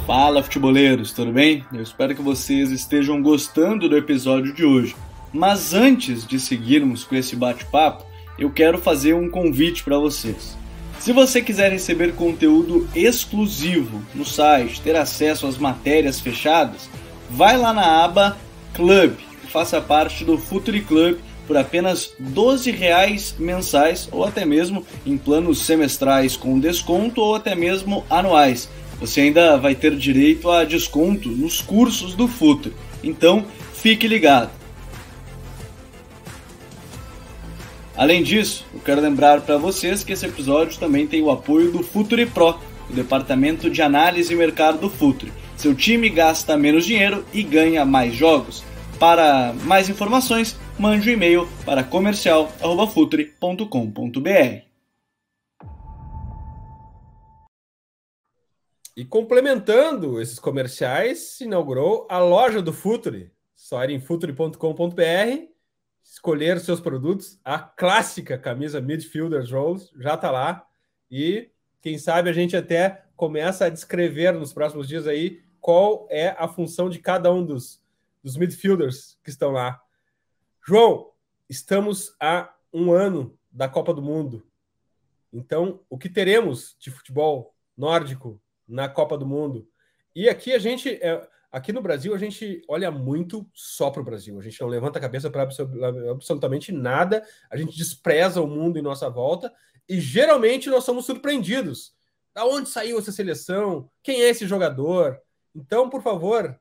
Fala, futeboleiros, tudo bem? Eu espero que vocês estejam gostando do episódio de hoje. Mas antes de seguirmos com esse bate-papo, eu quero fazer um convite para vocês. Se você quiser receber conteúdo exclusivo no site, ter acesso às matérias fechadas, vai lá na aba Club e faça parte do Futuri Club por apenas R$12 mensais, ou até mesmo em planos semestrais com desconto, ou até mesmo anuais. Você ainda vai ter direito a desconto nos cursos do Futuri, então fique ligado. Além disso, eu quero lembrar para vocês que esse episódio também tem o apoio do Futuri Pro, o departamento de análise e mercado do Futuri. Seu time gasta menos dinheiro e ganha mais jogos. Para mais informações, mande um e-mail para comercial@futuri.com.br. E complementando esses comerciais, se inaugurou a loja do Futuri. Só ir em futuri.com.br, escolher seus produtos. A clássica camisa Midfielders Rolls já está lá. E quem sabe a gente até começa a descrever nos próximos dias aí qual é a função de cada um dos midfielders que estão lá. João, estamos a um ano da Copa do Mundo. Então, o que teremos de futebol nórdico na Copa do Mundo? E aqui aqui no Brasil, a gente olha muito só para o Brasil. A gente não levanta a cabeça para absolutamente nada. A gente despreza o mundo em nossa volta. E geralmente nós somos surpreendidos. Da onde saiu essa seleção? Quem é esse jogador? Então, por favor,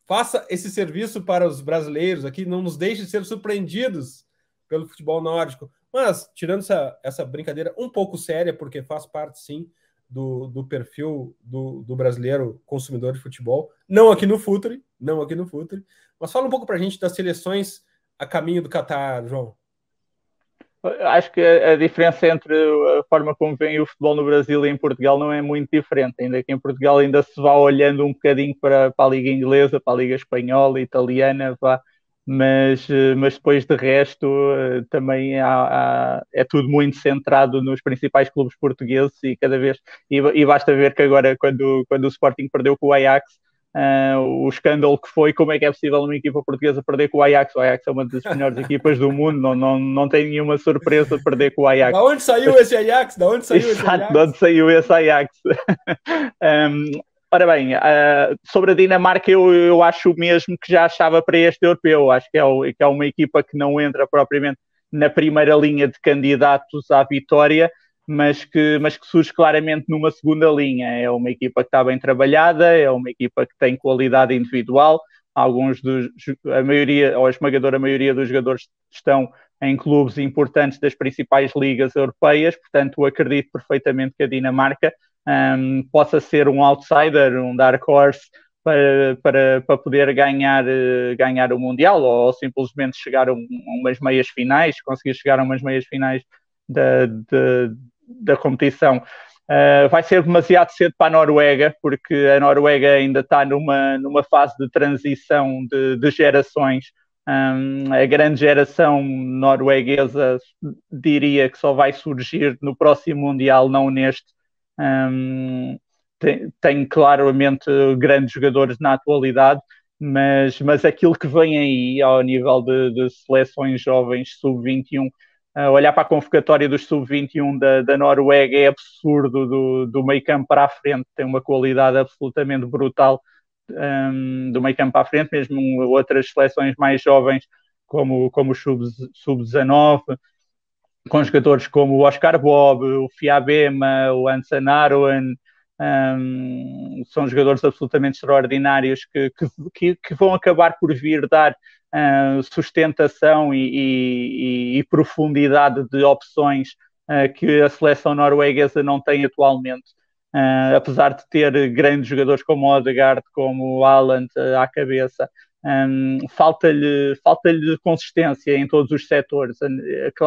faça esse serviço para os brasileiros aqui. Não nos deixe de ser surpreendidos pelo futebol nórdico. Mas, tirando essa brincadeira um pouco séria, porque faz parte, sim, do perfil do brasileiro consumidor de futebol, não aqui no Futuri, mas fala um pouco para a gente das seleções a caminho do Catar, João. Acho que a diferença entre a forma como vem o futebol no Brasil e em Portugal não é muito diferente, ainda que em Portugal ainda se vá olhando um bocadinho para a Liga Inglesa, para a Liga Espanhola, Italiana, mas depois de resto também é tudo muito centrado nos principais clubes portugueses e cada vez, e basta ver que agora quando o Sporting perdeu com o Ajax, o escândalo que foi, como é que é possível uma equipa portuguesa perder com o Ajax? O Ajax é uma das melhores equipas do mundo, não tem nenhuma surpresa perder com o Ajax. Da onde saiu esse Ajax? De onde saiu esse Ajax? Ora bem, sobre a Dinamarca eu acho o mesmo que já achava para este europeu. Acho que é uma equipa que não entra propriamente na primeira linha de candidatos à vitória, mas que surge claramente numa segunda linha. É uma equipa que está bem trabalhada, é uma equipa que tem qualidade individual. A esmagadora maioria dos jogadores estão em clubes importantes das principais ligas europeias, portanto acredito perfeitamente que a Dinamarca possa ser um outsider, um dark horse para poder ganhar o Mundial ou simplesmente chegar a umas meias finais, conseguir chegar a umas meias finais da competição. Vai ser demasiado cedo para a Noruega, porque a Noruega ainda está numa fase de transição de gerações. A grande geração norueguesa diria que só vai surgir no próximo Mundial, não neste. Tem claramente grandes jogadores na atualidade, mas aquilo que vem aí ao nível de seleções jovens sub-21, olhar para a convocatória dos sub-21 da Noruega é absurdo, do meio campo para a frente, tem uma qualidade absolutamente brutal do meio campo para a frente, mesmo outras seleções mais jovens como o sub-19, com jogadores como o Oscar Bob, o Fiabema, o Hansen Aroen, são jogadores absolutamente extraordinários que vão acabar por vir dar sustentação e profundidade de opções que a seleção norueguesa não tem atualmente. Apesar de ter grandes jogadores como o Odegaard, como o Haaland à cabeça, falta-lhe consistência em todos os setores.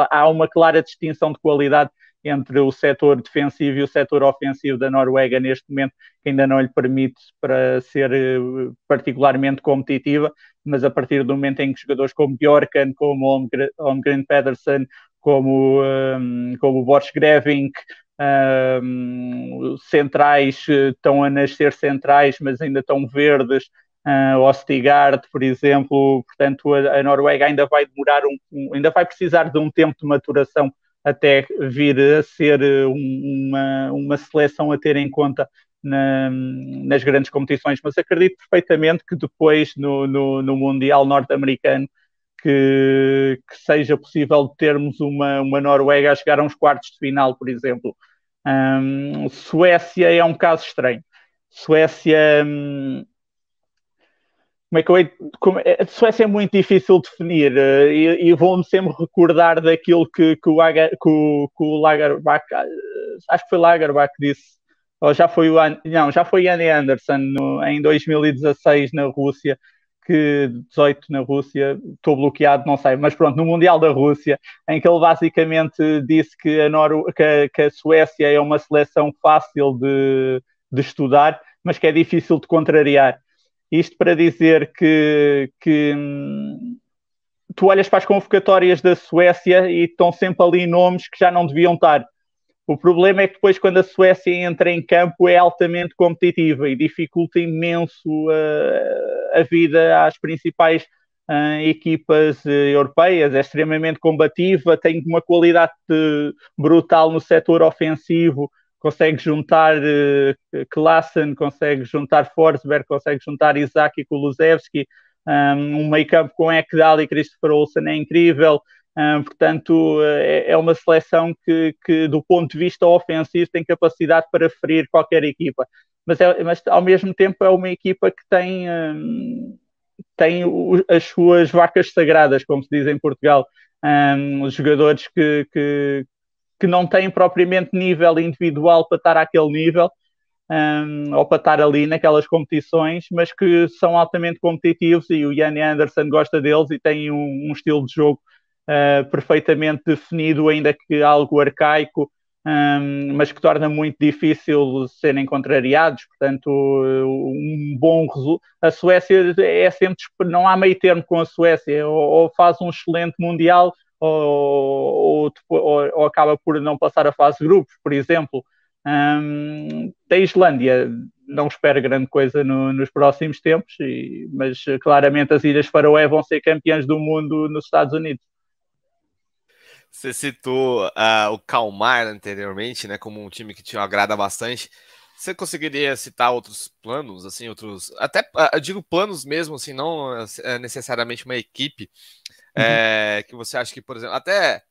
Há uma clara distinção de qualidade entre o setor defensivo e o setor ofensivo da Noruega neste momento, que ainda não lhe permite para ser particularmente competitiva, mas a partir do momento em que jogadores como Bjorkan, como Holmgren Pedersen, como o Borchgrevink, centrais estão a nascer centrais, mas ainda estão verdes, o Stigard, por exemplo. Portanto, a Noruega ainda vai demorar ainda vai precisar de um tempo de maturação até vir a ser uma seleção a ter em conta nas grandes competições, mas acredito perfeitamente que depois no Mundial norte-americano que seja possível termos uma Noruega a chegar a uns quartos de final, por exemplo. Suécia é um caso estranho. Suécia... Suécia é muito difícil de definir e vou-me sempre recordar daquilo que o Lagerbach, acho que foi Lagerbach que disse, ou já foi Janne Andersson em 2016 na Rússia, que 18 na Rússia, estou bloqueado, não sei, mas pronto, no Mundial da Rússia, em que ele basicamente disse que a Suécia é uma seleção fácil de estudar, mas que é difícil de contrariar. Isto para dizer que tu olhas para as convocatórias da Suécia e estão sempre ali nomes que já não deviam estar. O problema é que depois, quando a Suécia entra em campo, é altamente competitiva e dificulta imenso a vida às principais equipas europeias. É extremamente combativa, tem uma qualidade brutal no setor ofensivo, consegue juntar Klaassen, consegue juntar Forsberg, consegue juntar Isaac e Kulusevski, um meio campo com Ekdal e Christopher Olsen é incrível. Portanto, é uma seleção que, do ponto de vista ofensivo, tem capacidade para ferir qualquer equipa. Mas ao mesmo tempo, é uma equipa que tem as suas vacas sagradas, como se diz em Portugal. Os jogadores que não têm propriamente nível individual para estar àquele nível, ou para estar ali naquelas competições, mas que são altamente competitivos, e o Janne Anderson gosta deles e tem um estilo de jogo perfeitamente definido, ainda que algo arcaico, mas que torna muito difícil serem contrariados. Portanto, um bom resultado. A Suécia é sempre, não há meio termo com a Suécia, ou faz um excelente Mundial ou acaba por não passar a fase de grupos, por exemplo. Da Islândia não espero grande coisa nos próximos tempos, mas claramente as Ilhas Faroé vão ser campeãs do mundo nos Estados Unidos. Você citou o Kalmar anteriormente, né, como um time que te agrada bastante. Você conseguiria citar outros planos, assim, até eu digo planos mesmo, assim, não necessariamente uma equipe, que você acha que, por exemplo, até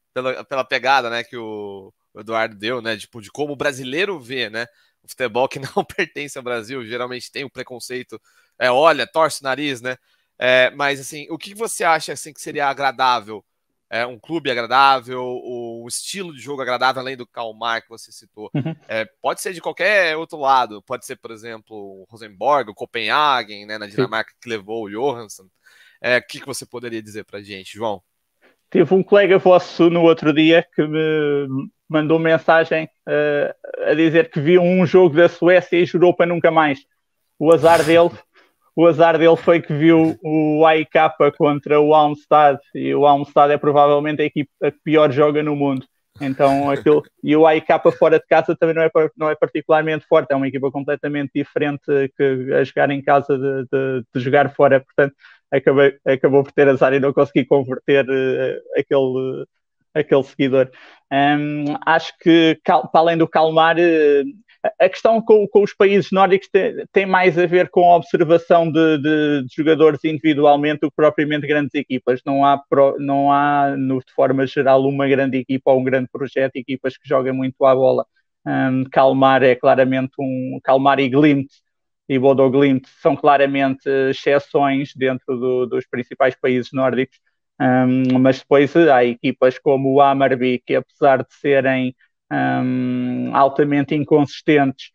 pela pegada, né, que o Eduardo deu, né, tipo, de como o brasileiro vê, né, o futebol que não pertence ao Brasil, geralmente tem o preconceito, olha, torce o nariz, né, mas, assim, o que você acha, assim, que seria agradável? Um clube agradável, o estilo de jogo agradável, além do Kalmar que você citou. Pode ser de qualquer outro lado, pode ser, por exemplo, o Rosenborg, o Copenhagen, né, na Dinamarca, que levou o Johansson. O que você poderia dizer pra gente, João? Tive um colega vosso no outro dia que me mandou mensagem a dizer que viu um jogo da Suécia e jurou para nunca mais. O azar dele foi que viu o AIK contra o Halmstad, e o Halmstad é provavelmente a equipa que pior joga no mundo. Então, e o AIK fora de casa também não é particularmente forte, é uma equipa completamente diferente que a jogar em casa de jogar fora. Portanto, acabou por ter azar e não consegui converter aquele seguidor. Acho que, para além do Kalmar, a questão com os países nórdicos tem mais a ver com a observação de jogadores individualmente do que propriamente grandes equipas. Não há, de forma geral, uma grande equipa ou um grande projeto, equipas que jogam muito à bola. Kalmar é claramente Kalmar e Glimt e Bodo Glimt são claramente exceções dentro dos principais países nórdicos. Mas depois há equipas como o Hammarby, que apesar de serem altamente inconsistentes,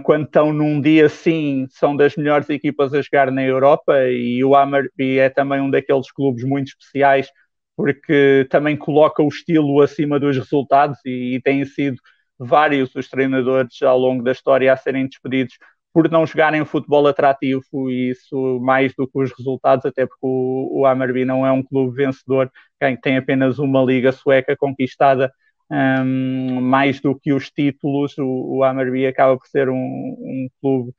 quando estão num dia sim, são das melhores equipas a jogar na Europa, e o Hammarby é também um daqueles clubes muito especiais, porque também coloca o estilo acima dos resultados, e têm sido vários os treinadores ao longo da história a serem despedidos por não jogarem um futebol atrativo, e isso mais do que os resultados, até porque o Hammarby não é um clube vencedor, tem apenas uma liga sueca conquistada. Mais do que os títulos, o Hammarby acaba por ser um clube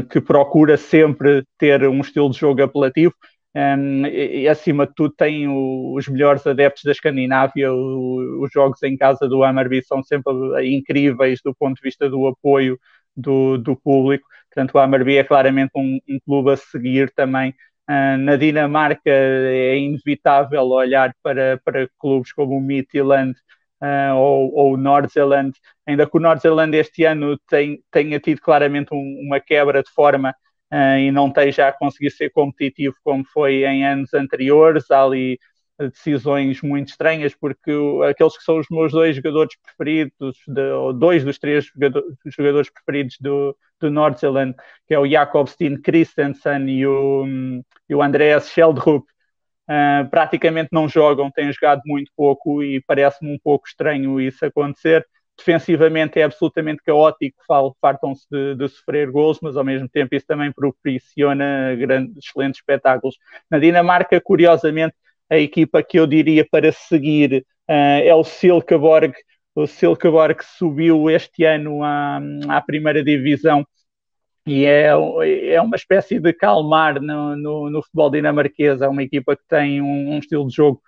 que procura sempre ter um estilo de jogo apelativo, e acima de tudo tem os melhores adeptos da Escandinávia. Os jogos em casa do Hammarby são sempre incríveis do ponto de vista do apoio do público. Portanto, o Hammarby é claramente um clube a seguir também. Na Dinamarca é inevitável olhar para clubes como o Midtjylland ou o Nordsjælland, ainda que o Nordsjælland este ano tenha tido claramente uma quebra de forma e não esteja a conseguir ser competitivo como foi em anos anteriores. Há ali decisões muito estranhas, porque aqueles que são os meus dois jogadores preferidos, ou dois dos três jogadores preferidos do Nordsjælland, que é o Jakob Steen Christensen e o Andreas Schjelderup, praticamente não jogam, têm jogado muito pouco, e parece-me um pouco estranho isso acontecer. defensivamente é absolutamente caótico, fartam-se de sofrer gols, mas ao mesmo tempo isso também propiciona excelentes espetáculos. Na Dinamarca, curiosamente, a equipa que eu diria para seguir é o Silkeborg. O Silkeborg subiu este ano à primeira divisão e é uma espécie de calmar no futebol dinamarquês. É uma equipa que tem um estilo de jogo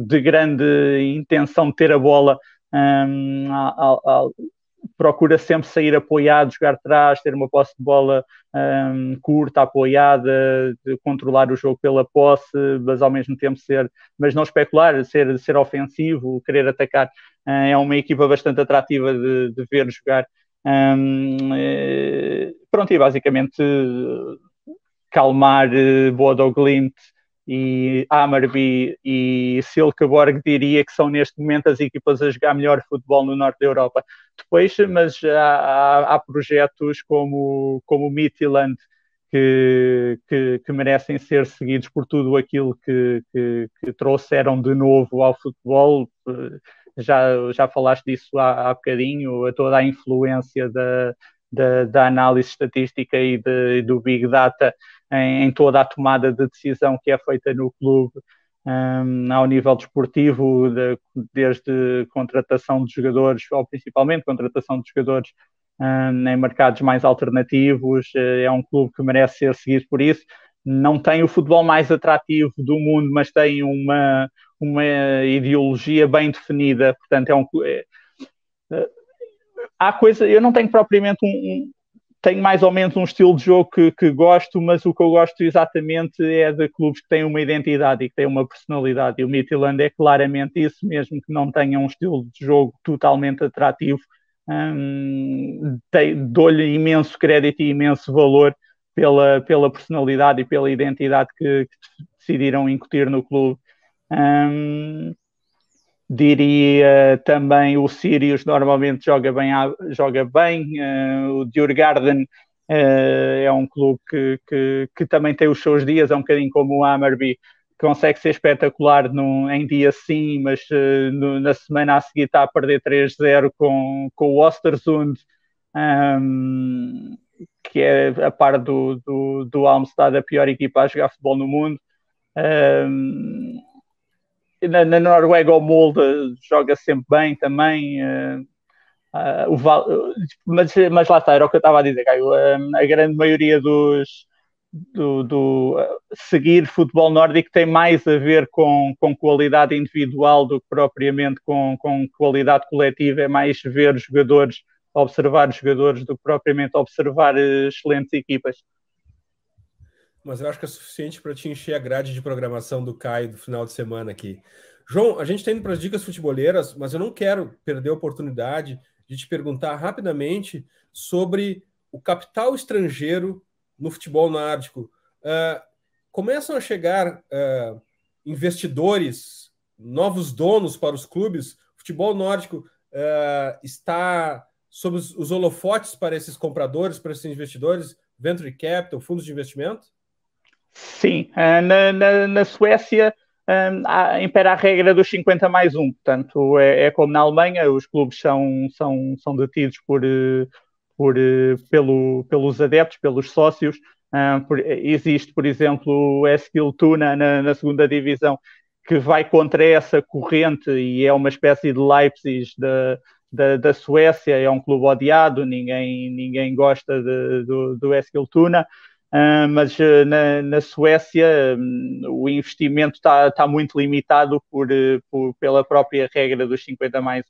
de grande intenção de ter a bola, procura sempre sair apoiado, jogar atrás, ter uma posse de bola curta, apoiada, de controlar o jogo pela posse, mas ao mesmo tempo mas não especular, ser ofensivo, querer atacar. É uma equipa bastante atrativa de ver jogar. Pronto, e basicamente Kalmar, Bodo Glimt e Hammarby e Silkeborg diria que são neste momento as equipas a jogar melhor futebol no norte da Europa. Depois, mas há projetos como o Midtjylland que merecem ser seguidos por tudo aquilo que trouxeram de novo ao futebol. Já falaste disso há bocadinho, toda a influência da análise estatística e do Big Data em toda a tomada de decisão que é feita no clube, ao nível desportivo, desde contratação de jogadores, ou principalmente contratação de jogadores em mercados mais alternativos. É um clube que merece ser seguido por isso. Não tem o futebol mais atrativo do mundo, mas tem uma ideologia bem definida. Portanto, há coisa. Eu não tenho propriamente tenho mais ou menos um estilo de jogo que gosto, mas o que eu gosto exatamente é de clubes que têm uma identidade e que têm uma personalidade. E o Midtjylland é claramente isso, mesmo que não tenha um estilo de jogo totalmente atrativo. Dou-lhe imenso crédito e imenso valor pela personalidade e pela identidade que decidiram incutir no clube. Diria também o Sirius normalmente joga bem. O Djurgården é um clube que também tem os seus dias, é um bocadinho como o Hammarby, consegue ser espetacular em dia sim, mas na semana a seguir está a perder 3-0 com o Östersund, que é a par do Halmstad a pior equipa a jogar futebol no mundo. Na Noruega o Molde joga sempre bem também, mas lá está, era o que eu estava a dizer, Caio. A grande maioria do seguir futebol nórdico tem mais a ver com qualidade individual do que propriamente com qualidade coletiva. É mais ver jogadores, observar jogadores, do que propriamente observar excelentes equipas. Mas eu acho que é suficiente para te encher a grade de programação do Caio do final de semana aqui. João, a gente está indo para as dicas futeboleiras, mas eu não quero perder a oportunidade de te perguntar rapidamente sobre o capital estrangeiro no futebol nórdico. Começam a chegar investidores, novos donos para os clubes. O futebol nórdico está sob os holofotes para esses compradores, para esses investidores, venture capital, fundos de investimento? Sim, na Suécia impera a regra dos 50+1, portanto é como na Alemanha, os clubes são detidos pelos adeptos, pelos sócios. Existe, por exemplo, o Eskilstuna na segunda divisão, que vai contra essa corrente e é uma espécie de Leipzig da Suécia. É um clube odiado, ninguém gosta do Eskilstuna. Mas na Suécia o investimento está muito limitado pela própria regra dos 50+1.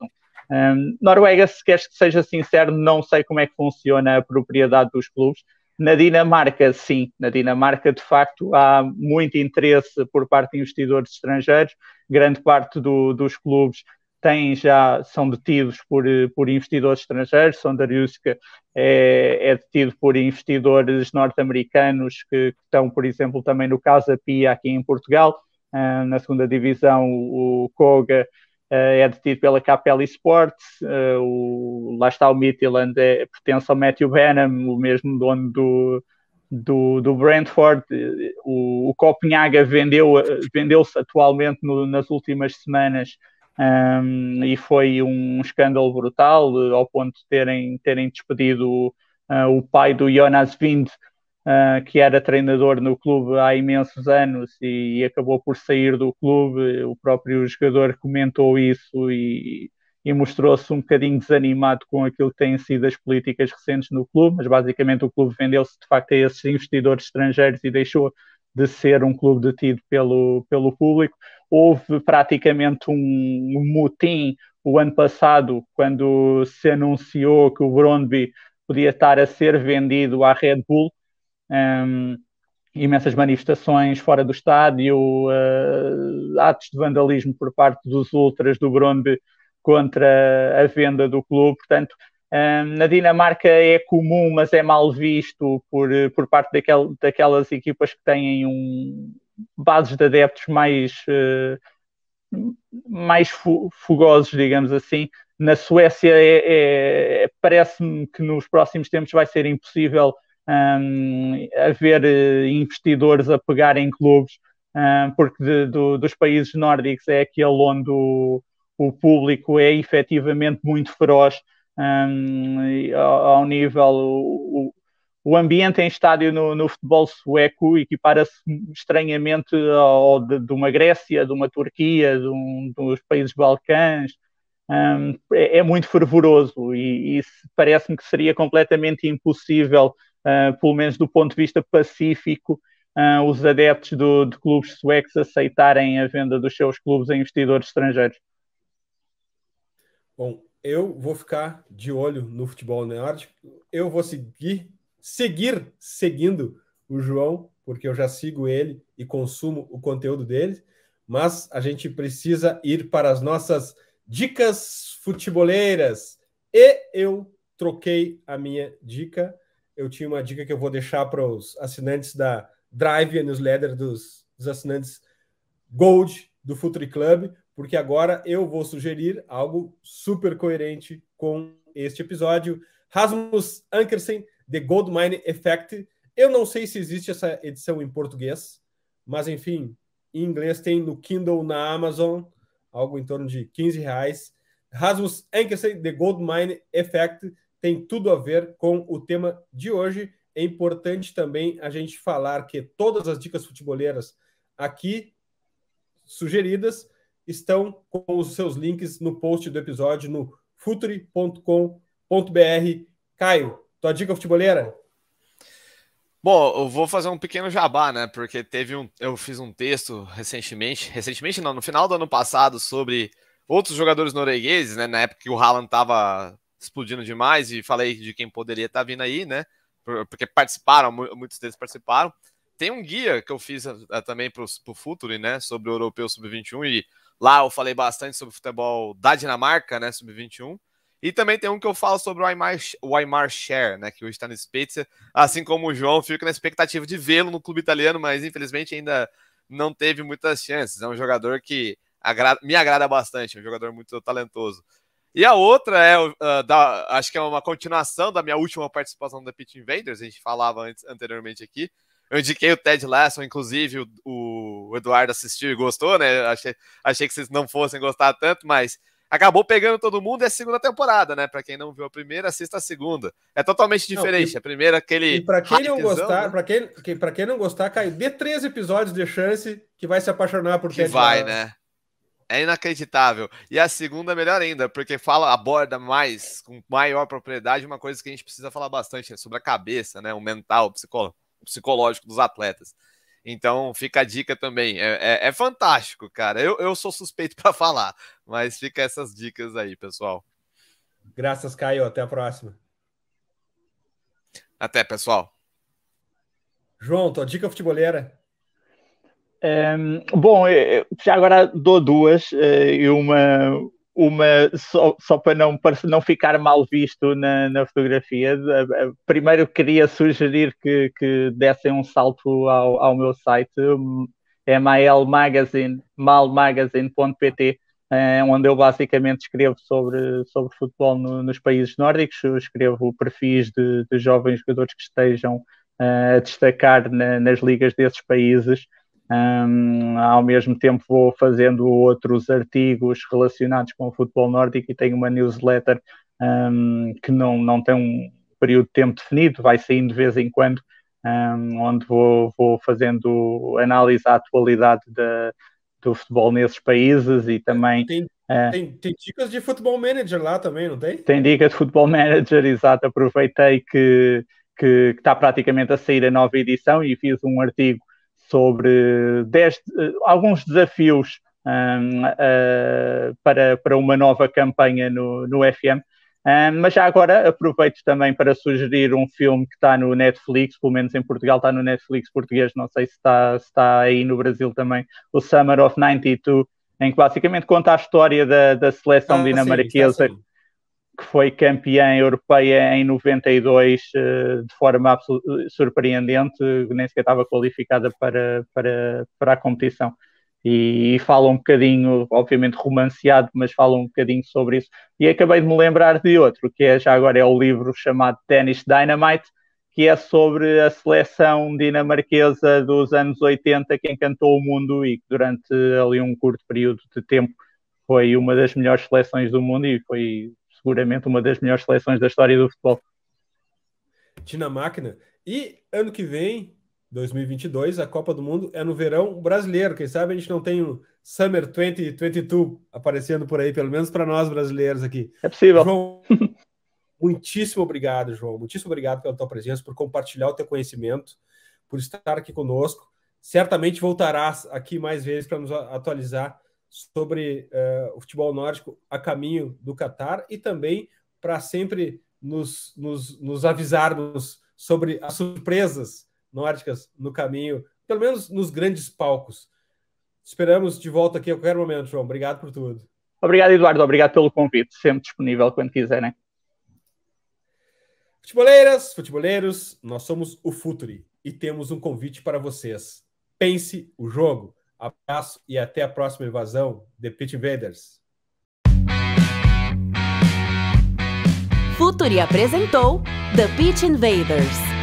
Noruega, se queres que seja sincero, não sei como é que funciona a propriedade dos clubes. Na Dinamarca, sim. Na Dinamarca, de facto, há muito interesse por parte de investidores estrangeiros. Grande parte dos clubes são detidos por investidores estrangeiros. Sonderjyske é detido por investidores norte-americanos que estão, por exemplo, também no Casa Pia aqui em Portugal. Na segunda divisão, o Koga é detido pela KPL Sports. Lá está o Midtjylland, pertence ao Matthew Benham, o mesmo dono do Brentford. O Copenhaga vendeu-se atualmente nas últimas semanas e foi um escândalo brutal, ao ponto de terem despedido o pai do Jonas Wind, que era treinador no clube há imensos anos e acabou por sair do clube. O próprio jogador comentou isso e mostrou-se um bocadinho desanimado com aquilo que têm sido as políticas recentes no clube, mas basicamente o clube vendeu-se de facto a esses investidores estrangeiros e deixou de ser um clube detido pelo público. Houve praticamente um motim o ano passado, quando se anunciou que o Brøndby podia estar a ser vendido à Red Bull. Imensas manifestações fora do estádio, atos de vandalismo por parte dos ultras do Brøndby contra a venda do clube. Portanto, na Dinamarca é comum, mas é mal visto por parte daquelas equipas que têm bases de adeptos mais fugosos, digamos assim. Na Suécia parece-me que nos próximos tempos vai ser impossível haver investidores a pegarem clubes, porque dos países nórdicos é aquele onde o público é efetivamente muito feroz, ao nível... O ambiente em estádio no futebol sueco equipara-se estranhamente ao de uma Grécia, de uma Turquia, dos países Balcãs. É muito fervoroso e parece-me que seria completamente impossível, pelo menos do ponto de vista pacífico, os adeptos de clubes suecos aceitarem a venda dos seus clubes a investidores estrangeiros. Bom, eu vou ficar de olho no futebol nórdico. Eu vou seguir seguindo o João, porque eu já sigo ele e consumo o conteúdo dele, mas a gente precisa ir para as nossas dicas futeboleiras. E eu troquei a minha dica. Eu tinha uma dica que eu vou deixar para os assinantes da Drive, a newsletter dos assinantes Gold do Futuri Club, porque agora eu vou sugerir algo super coerente com este episódio. Rasmus Ankersen, The Gold Mine Effect. Eu não sei se existe essa edição em português, mas enfim, em inglês tem no Kindle, na Amazon, algo em torno de R$15. Rasmus Ankersen, The Gold Mine Effect, tem tudo a ver com o tema de hoje. É importante também a gente falar que todas as dicas futeboleiras aqui sugeridas estão com os seus links no post do episódio no futuri.com.br. Caio, tua dica futeboleira? Bom, eu vou fazer um pequeno jabá, né? Porque eu fiz um texto recentemente não, no final do ano passado, sobre outros jogadores noruegueses, né? Na época que o Haaland estava explodindo demais, e falei de quem poderia estar vindo aí, né? Porque muitos deles participaram. Tem um guia que eu fiz também para o Futuri, né? Sobre o Europeu Sub-21, e lá eu falei bastante sobre o futebol da Dinamarca, né? Sub-21. E também tem um que eu falo sobre o Aimar Cher, né, que hoje está no Spezia. Assim como o João, fico na expectativa de vê-lo no clube italiano, mas infelizmente ainda não teve muitas chances. É um jogador que me agrada bastante, é um jogador muito talentoso. E a outra acho que é uma continuação da minha última participação da Pitch Invaders. A gente falava anteriormente aqui. Eu indiquei o Ted Lasso, inclusive o Eduardo assistiu e gostou, né? Achei que vocês não fossem gostar tanto, mas acabou pegando todo mundo. É a segunda temporada, né? Pra quem não viu a primeira, assista a segunda. É totalmente diferente. A primeira, aquele. E pra quem não gostar, né? pra quem não gostar, Caio, dê 3 episódios de chance que vai se apaixonar por Ted Lasso. Né? É inacreditável. E a segunda, melhor ainda, porque aborda mais, com maior propriedade, uma coisa que a gente precisa falar bastante, sobre a cabeça, né? O mental, o psicológico dos atletas. Então, fica a dica também. É fantástico, cara. Eu sou suspeito para falar, mas fica essas dicas aí, pessoal. Graças, Caio. Até a próxima. Até, pessoal. João, tua dica futeboleira? Bom, eu já agora dou duas, e uma só para não ficar mal visto na fotografia. Primeiro queria sugerir que dessem um salto ao meu site, malmagazine.pt, onde eu basicamente escrevo sobre futebol nos países nórdicos. Eu escrevo perfis de jovens jogadores que estejam a destacar nas ligas desses países. Ao mesmo tempo vou fazendo outros artigos relacionados com o futebol nórdico e tenho uma newsletter que não tem um período de tempo definido, vai saindo de vez em quando, onde vou fazendo análise à atualidade do futebol nesses países e também... Tem dicas de Football Manager lá também, não tem? Tem dicas de Football Manager, exato. Aproveitei que está praticamente a sair a nova edição e fiz um artigo sobre alguns desafios para uma nova campanha no FM. Mas já agora aproveito também para sugerir um filme que está no Netflix, pelo menos em Portugal está no Netflix português, não sei se está aí no Brasil também, o Summer of 92, em que basicamente conta a história da seleção dinamarquesa, que foi campeã europeia em 92 de forma surpreendente, nem sequer estava qualificada para a competição. E fala um bocadinho, obviamente romanceado, mas fala um bocadinho sobre isso. E acabei de me lembrar de outro, que já agora é o livro chamado Danish Dynamite, que é sobre a seleção dinamarquesa dos anos 80 que encantou o mundo e que durante ali um curto período de tempo foi uma das melhores seleções do mundo e foi seguramente uma das melhores seleções da história do futebol. Dinamarca. E ano que vem, 2022, a Copa do Mundo é no verão brasileiro. Quem sabe a gente não tem o Summer 2022 aparecendo por aí, pelo menos para nós brasileiros aqui. É possível. João, muitíssimo obrigado, João. Muitíssimo obrigado pela tua presença, por compartilhar o teu conhecimento, por estar aqui conosco. Certamente voltarás aqui mais vezes para nos atualizar sobre o futebol nórdico a caminho do Catar e também para sempre nos avisarmos sobre as surpresas nórdicas no caminho, pelo menos nos grandes palcos. Esperamos de volta aqui a qualquer momento, João. Obrigado por tudo. Obrigado, Eduardo. Obrigado pelo convite. Sempre disponível quando quiserem. Futeboleiras, futeboleiros, nós somos o Futuri e temos um convite para vocês. Pense o jogo. Abraço e até a próxima invasão The Pitch Invaders. Futuri apresentou The Pitch Invaders.